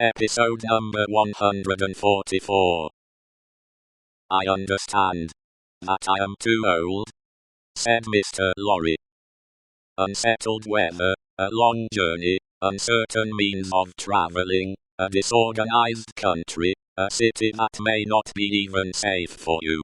Episode number 144. I understand that I am too old, said Mr. Lorry. Unsettled weather, a long journey, uncertain means of traveling, a disorganized country, a city that may not be even safe for you.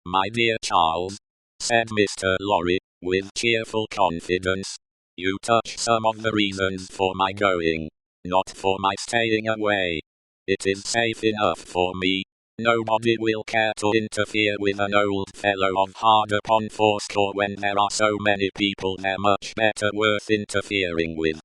My dear Charles, said Mr. Lorry, with cheerful confidence, you touch some of the reasons for my going, not for my staying away. It is safe enough for me. Nobody will care to interfere with an old fellow of hard upon fourscore when there are so many people there much better worth interfering with.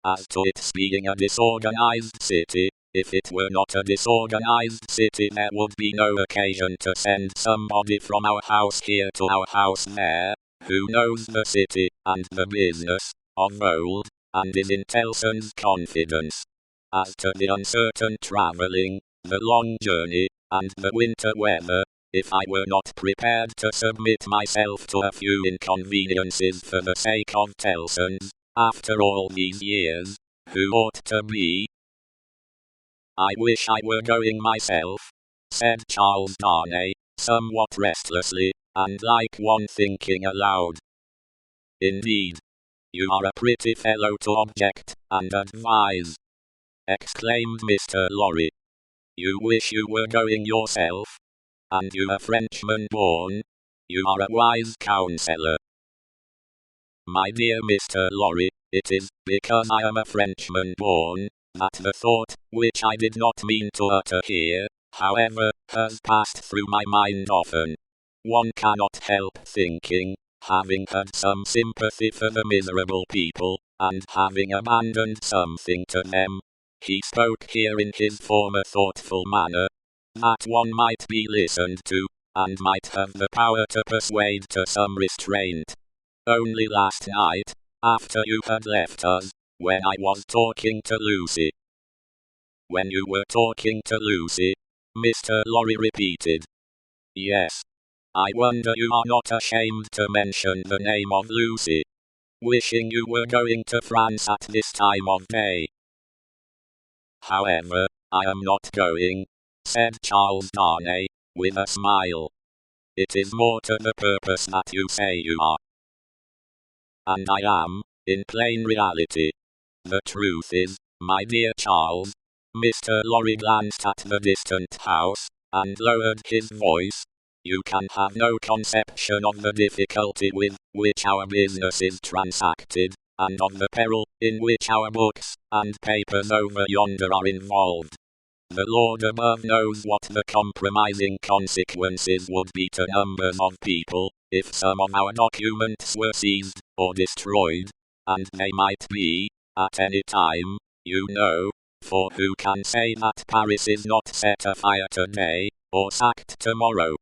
As to its being a disorganized city, if it were not a disorganized city there would be no occasion to send somebody from our house here to our house there, who knows the city, and the business, of old, and is in Tellson's confidence. As to the uncertain travelling, the long journey, and the winter weather, if I were not prepared to submit myself to a few inconveniences for the sake of Tellson's, after all these years, who ought to be? I wish I were going myself, said Charles Darnay, somewhat restlessly, and like one thinking aloud. Indeed, you are a pretty fellow to object and advise, exclaimed Mr. Lorry. You wish you were going yourself? And you a Frenchman born? You are a wise counsellor. My dear Mr. Lorry, it is because I am a Frenchman born, that the thought, which I did not mean to utter here, however, has passed through my mind often. One cannot help thinking, having had some sympathy for the miserable people, and having abandoned something to them, he spoke here in his former thoughtful manner, that one might be listened to, and might have the power to persuade to some restraint. Only last night, after you had left us, when I was talking to Lucy. When you were talking to Lucy, Mr. Lorry repeated. Yes. I wonder you are not ashamed to mention the name of Lucy. Wishing you were going to France at this time of day. However, I am not going, said Charles Darnay, with a smile. It is more to the purpose that you say you are. And I am, in plain reality. The truth is, my dear Charles, Mr. Lorry glanced at the distant house, and lowered his voice. You can have no conception of the difficulty with which our business is transacted, and of the peril in which our books and papers over yonder are involved. The Lord above knows what the compromising consequences would be to numbers of people, if some of our documents were seized or destroyed, and they might be, at any time, you know, for who can say that Paris is not set afire today, or sacked tomorrow?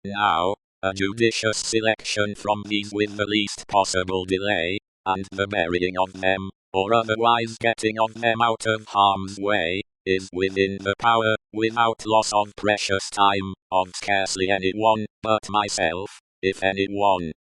Now, a judicious selection from these with the least possible delay, and the burying of them, or otherwise getting of them out of harm's way, is within the power, without loss of precious time, of scarcely any one but myself, if any one.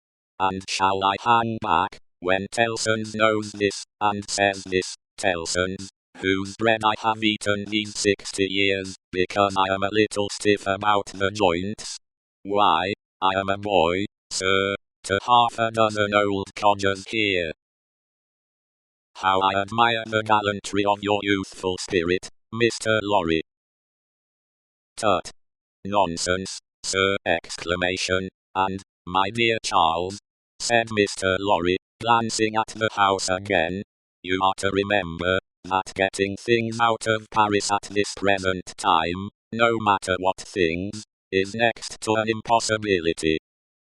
And shall I hang back, when Tellson's knows this, and says this, Tellson's, whose bread I have eaten these 60 years, because I am a little stiff about the joints? Why, I am a boy, sir, to half a dozen old codgers here. How I admire the gallantry of your youthful spirit, Mr. Lorry. Tut. Nonsense, sir! Exclamation, and, my dear Charles, said Mr. Lorry, glancing at the house again, you are to remember, that getting things out of Paris at this present time, no matter what things, is next to an impossibility.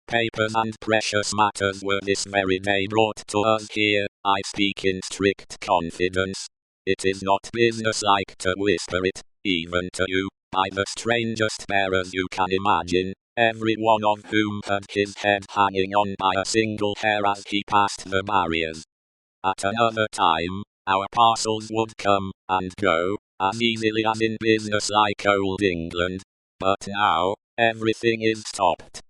Papers and precious matters were this very day brought to us here, I speak in strict confidence. It is not businesslike to whisper it, even to you, by the strangest bearers you can imagine, every one of whom had his head hanging on by a single hair as he passed the barriers. At another time, our parcels would come and go, as easily as in businesslike old England. But now, everything is stopped,